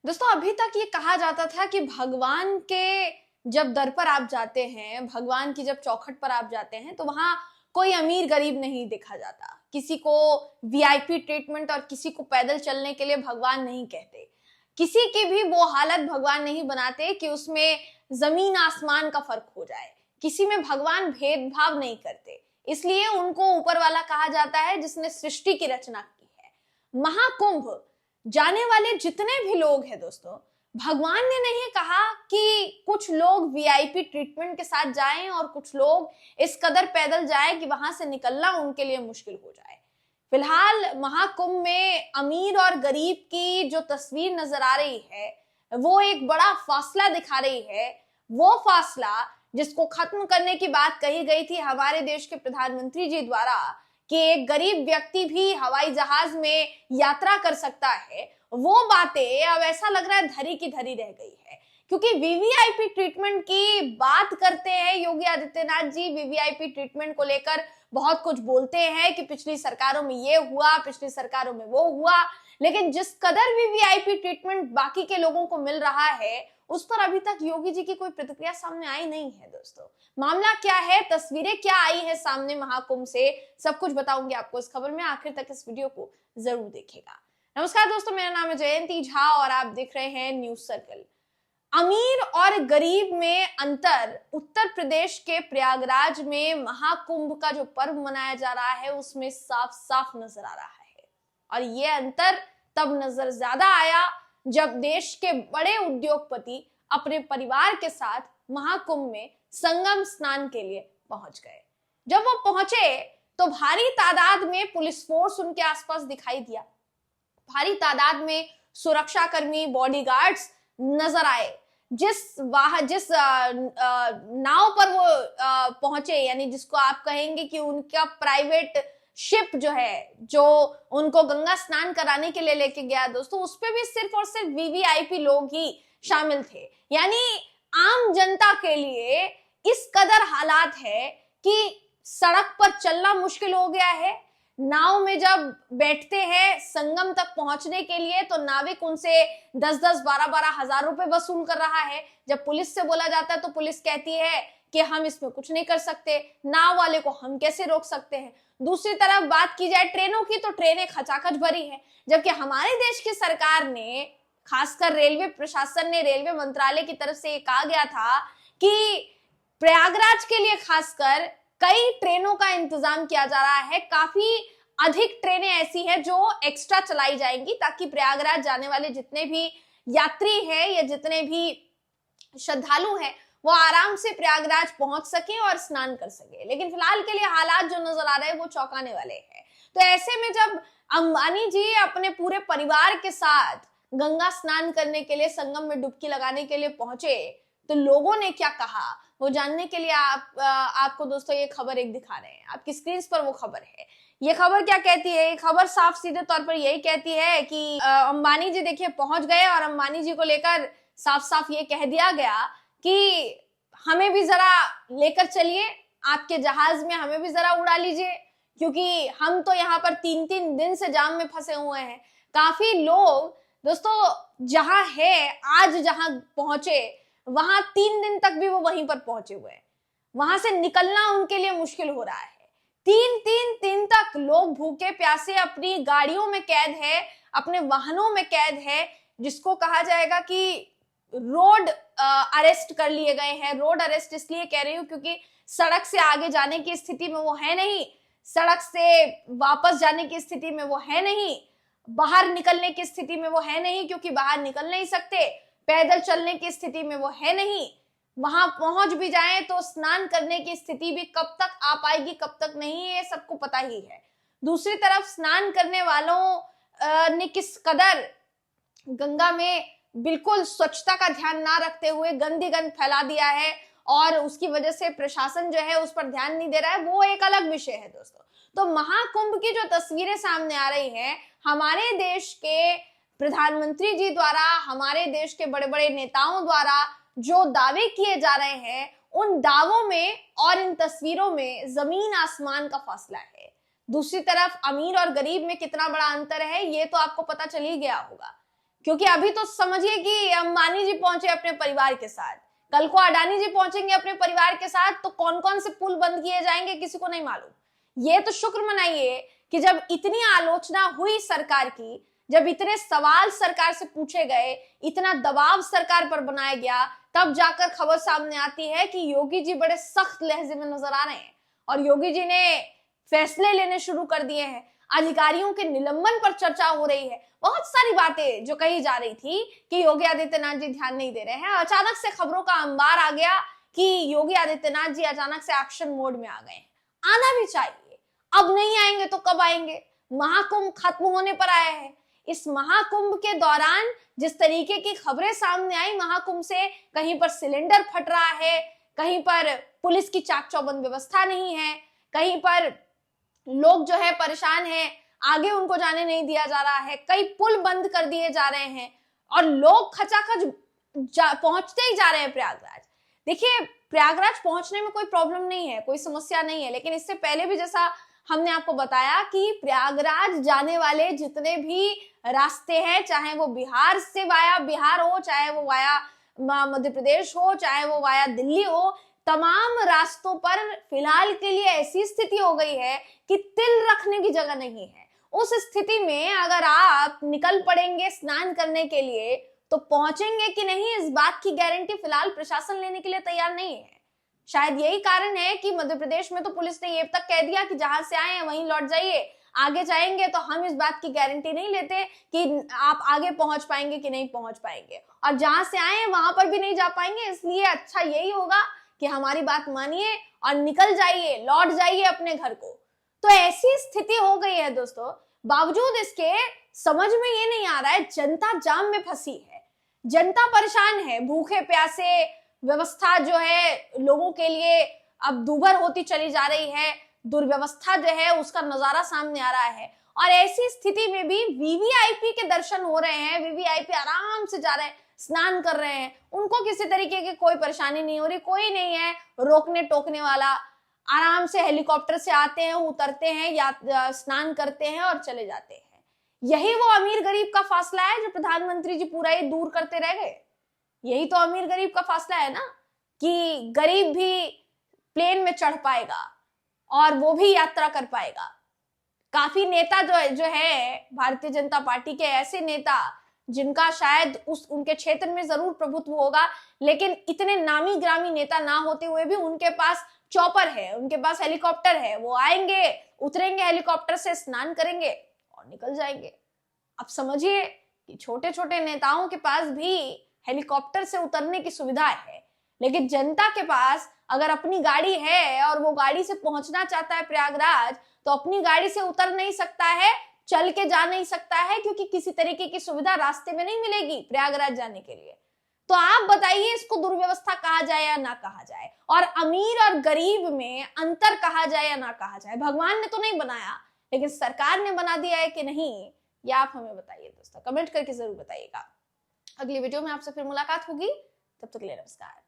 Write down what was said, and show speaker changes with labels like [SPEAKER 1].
[SPEAKER 1] दोस्तों अभी तक ये कहा जाता था कि भगवान के जब दर पर आप जाते हैं, भगवान की जब चौखट पर आप जाते हैं तो वहां कोई अमीर गरीब नहीं देखा जाता। किसी को वीआईपी ट्रीटमेंट और किसी को पैदल चलने के लिए भगवान नहीं कहते। किसी की भी वो हालत भगवान नहीं बनाते कि उसमें जमीन आसमान का फर्क हो जाए। किसी में भगवान भेदभाव नहीं करते, इसलिए उनको ऊपर वाला कहा जाता है जिसने सृष्टि की रचना की है। महाकुंभ जाने वाले जितने भी लोग हैं दोस्तों, भगवान ने नहीं कहा कि कुछ लोग वीआईपी ट्रीटमेंट के साथ जाएं और कुछ लोग इस कदर पैदल जाएं कि वहां से निकलना उनके लिए मुश्किल हो जाए। फिलहाल महाकुंभ में अमीर और गरीब की जो तस्वीर नजर आ रही है वो एक बड़ा फासला दिखा रही है। वो फासला जिसको खत्म करने की बात कही गई थी हमारे देश के प्रधानमंत्री जी द्वारा कि एक गरीब व्यक्ति भी हवाई जहाज में यात्रा कर सकता है, वो बातें अब ऐसा लग रहा है धरी की धरी रह गई है। क्योंकि वीवीआईपी ट्रीटमेंट की बात करते हैं योगी आदित्यनाथ जी, वीवीआईपी ट्रीटमेंट को लेकर बहुत कुछ बोलते हैं कि पिछली सरकारों में ये हुआ, पिछली सरकारों में वो हुआ, लेकिन जिस कदर वीवीआईपी ट्रीटमेंट बाकी के लोगों को मिल रहा है उस पर अभी तक योगी जी की कोई प्रतिक्रिया सामने आई नहीं है। दोस्तों मामला क्या है, तस्वीरें क्या आई है सामने महाकुंभ से, सब कुछ बताऊंगी आपको इस खबर में। आखिर तक इस वीडियो को जरूर देखिएगा। नमस्कार दोस्तों, मेरा नाम है जयंती झा और आप देख रहे हैं न्यूज सर्कल। अमीर और गरीब में अंतर उत्तर प्रदेश के प्रयागराज में महाकुंभ का जो पर्व मनाया जा रहा है उसमें साफ साफ नजर आ रहा है। और ये अंतर तब नजर ज्यादा आया जब देश के बड़े उद्योगपति अपने परिवार के साथ महाकुंभ में संगम स्नान के लिए पहुंच गए। जब वो पहुंचे तो भारी तादाद में पुलिस फोर्स उनके आसपास दिखाई दिया। भारी तादाद में सुरक्षा कर्मी, बॉडीगार्ड्स नजर आए। जिस नाव पर वो पहुंचे, यानी जिसको आप कहेंगे कि उनका प्राइवेट शिप जो है, जो उनको गंगा स्नान कराने के लिए लेके गया दोस्तों, उस पे भी सिर्फ और सिर्फ वीवीआईपी लोग ही शामिल थे। यानी आम जनता के लिए इस कदर हालात है कि सड़क पर चलना मुश्किल हो गया है। नाव में जब बैठते हैं संगम तक पहुंचने के लिए तो नाविक उनसे 10-10, 12-12 हजार रुपए वसूल कर रहा है। जब पुलिस से बोला जाता है तो पुलिस कहती है कि हम इसमें कुछ नहीं कर सकते, नाव वाले को हम कैसे रोक सकते हैं। दूसरी तरफ बात की जाए ट्रेनों की तो ट्रेनें खचाखच भरी है, जबकि हमारे देश की सरकार ने, खासकर रेलवे प्रशासन ने, रेलवे मंत्रालय की तरफ से ये कहा गया था कि प्रयागराज के लिए खासकर कई ट्रेनों का इंतजाम किया जा रहा है। काफी अधिक ट्रेनें ऐसी हैं जो एक्स्ट्रा चलाई जाएंगी ताकि प्रयागराज जाने वाले जितने भी यात्री हैं या जितने भी श्रद्धालु हैं वो आराम से प्रयागराज पहुंच सके और स्नान कर सके। लेकिन फिलहाल के लिए हालात जो नजर आ रहे हैं वो चौंकाने वाले हैं। तो ऐसे में जब अंबानी जी अपने पूरे परिवार के साथ गंगा स्नान करने के लिए, संगम में डुबकी लगाने के लिए पहुंचे तो लोगों ने क्या कहा वो जानने के लिए आपको दोस्तों ये खबर एक दिखा रहे हैं। आपकी स्क्रीन पर वो खबर है। ये खबर क्या कहती है? ये खबर साफ सीधे तौर पर यही कहती है कि अंबानी जी देखिए पहुंच गए और अंबानी जी को लेकर साफ साफ ये कह दिया गया कि हमें भी जरा लेकर चलिए, आपके जहाज में हमें भी जरा उड़ा लीजिए, क्योंकि हम तो यहाँ पर 3-3 दिन से जाम में फंसे हुए हैं। काफी लोग दोस्तों जहां है, आज जहां पहुंचे वहां 3 दिन तक भी वो वहीं पर पहुंचे हुए हैं। वहां से निकलना उनके लिए मुश्किल हो रहा है। 3-3 दिन तक लोग भूखे प्यासे अपनी गाड़ियों में कैद है, अपने वाहनों में कैद है, जिसको कहा जाएगा कि रोड अरेस्ट कर लिए गए हैं। रोड अरेस्ट इसलिए कह रही हूं क्योंकि सड़क से आगे जाने की स्थिति में वो है नहीं, सड़क से वापस जाने की स्थिति में वो है नहीं, बाहर निकलने की स्थिति में वो है नहीं क्योंकि बाहर निकल नहीं सकते, पैदल चलने की स्थिति में वो है नहीं। वहां पहुंच भी जाए तो स्नान करने की स्थिति भी कब तक आ पाएगी कब तक नहीं, ये सबको पता ही है। दूसरी तरफ स्नान करने वालों ने किस कदर गंगा में बिल्कुल स्वच्छता का ध्यान ना रखते हुए गंद फैला दिया है और उसकी वजह से प्रशासन जो है उस पर ध्यान नहीं दे रहा है, वो एक अलग विषय है दोस्तों। तो महाकुंभ की जो तस्वीरें सामने आ रही हैं हमारे देश के प्रधानमंत्री जी द्वारा, हमारे देश के बड़े बड़े नेताओं द्वारा जो दावे किए जा रहे हैं, उन दावों में और इन तस्वीरों में जमीन आसमान का फासला है। दूसरी तरफ अमीर और गरीब में कितना बड़ा अंतर है ये तो आपको पता चल ही गया होगा क्योंकि अभी तो समझिए कि अंबानी जी पहुंचे अपने परिवार के साथ, कल को अडानी जी पहुंचेंगे अपने परिवार के साथ, तो कौन कौन से पुल बंद किए जाएंगे किसी को नहीं मालूम। ये तो शुक्र मनाइए कि जब इतनी आलोचना हुई सरकार की, जब इतने सवाल सरकार से पूछे गए, इतना दबाव सरकार पर बनाया गया, तब जाकर खबर सामने आती है कि योगी जी बड़े सख्त लहजे में नजर आ रहे हैं और योगी जी ने फैसले लेने शुरू कर दिए हैं। अधिकारियों के निलंबन पर चर्चा हो रही है। बहुत सारी बातें जो कही जा रही थी कि योगी आदित्यनाथ जी ध्यान नहीं दे रहे हैं, अचानक से खबरों का अंबार आ गया कि योगी आदित्यनाथ जी अचानक से एक्शन मोड में आ गए हैं। आना भी चाहिए, अब नहीं आएंगे तो कब आएंगे। महाकुंभ खत्म होने पर आया है। इस महाकुंभ के दौरान जिस तरीके की खबरें सामने आई, महाकुंभ से कहीं पर सिलेंडर फट रहा है, कहीं पर पुलिस की चाक चौबंद व्यवस्था नहीं है, कहीं पर लोग जो है परेशान हैं, आगे उनको जाने नहीं दिया जा रहा है, कई पुल बंद कर दिए जा रहे हैं और लोग खचाखच पहुंचते ही जा रहे हैं प्रयागराज। देखिए, प्रयागराज पहुंचने में कोई प्रॉब्लम नहीं है, कोई समस्या नहीं है, लेकिन इससे पहले भी जैसा हमने आपको बताया कि प्रयागराज जाने वाले जितने भी रास्ते हैं, चाहे वो बिहार से वाया बिहार हो, चाहे वो वाया मध्य प्रदेश हो, चाहे वो वाया दिल्ली हो, तमाम रास्तों पर फिलहाल के लिए ऐसी स्थिति हो गई है कि तिल रखने की जगह नहीं है। उस स्थिति में अगर आप निकल पड़ेंगे स्नान करने के लिए तो पहुंचेंगे कि नहीं, इस बात की गारंटी फिलहाल प्रशासन लेने के लिए तैयार नहीं है। शायद यही कारण है कि मध्य प्रदेश में तो पुलिस ने ये तक कह दिया कि जहां से आए हैं वहीं लौट जाइए, आगे जाएंगे तो हम इस बात की गारंटी नहीं लेते कि आप आगे पहुंच पाएंगे कि नहीं पहुंच पाएंगे, और जहां से आए हैं वहां पर भी नहीं जा पाएंगे। इसलिए अच्छा यही होगा कि हमारी बात मानिए और निकल जाइए, लौट जाइए अपने घर को। तो ऐसी स्थिति हो गई है दोस्तों। बावजूद इसके समझ में ये नहीं आ रहा है, जनता जाम में फंसी है, जनता परेशान है, भूखे प्यासे, व्यवस्था जो है लोगों के लिए अब दूभर होती चली जा रही है, दुर्व्यवस्था जो है उसका नजारा सामने आ रहा है। और ऐसी स्थिति में भी वीवीआईपी के दर्शन हो रहे हैं, वीवीआईपी आराम से जा रहे हैं, स्नान कर रहे हैं, उनको किसी तरीके की कोई परेशानी नहीं हो रही, कोई नहीं है रोकने टोकने वाला। आराम से हेलीकॉप्टर से आते हैं, उतरते हैं या स्नान करते हैं और चले जाते हैं। यही वो अमीर गरीब का फासला है जो प्रधानमंत्री जी पूरा ये दूर करते रह गए। यही तो अमीर गरीब का फासला है ना, कि गरीब भी प्लेन में चढ़ पाएगा और वो भी यात्रा कर पाएगा। काफी नेता जो है भारतीय जनता पार्टी के, ऐसे नेता जिनका शायद उनके क्षेत्र में जरूर प्रभुत्व होगा, लेकिन इतने नामी ग्रामी नेता ना होते हुए भी उनके पास चॉपर है, उनके पास हेलीकॉप्टर है, वो आएंगे, उतरेंगे हेलीकॉप्टर से, स्नान करेंगे और निकल जाएंगे। अब समझिए कि छोटे छोटे नेताओं के पास भी हेलीकॉप्टर से उतरने की सुविधा है, लेकिन जनता के पास अगर अपनी गाड़ी है और वो गाड़ी से पहुंचना चाहता है प्रयागराज, तो अपनी गाड़ी से उतर नहीं सकता है, चल के जा नहीं सकता है, क्योंकि किसी तरीके की सुविधा रास्ते में नहीं मिलेगी प्रयागराज जाने के लिए। तो आप बताइए, इसको दुर्व्यवस्था कहा जाए या ना कहा जाए, और अमीर और गरीब में अंतर कहा जाए या ना कहा जाए। भगवान ने तो नहीं बनाया, लेकिन सरकार ने बना दिया है कि नहीं, ये आप हमें बताइए दोस्तों, कमेंट करके जरूर बताइएगा। अगली वीडियो में आपसे फिर मुलाकात होगी, तब तक के लिए नमस्कार।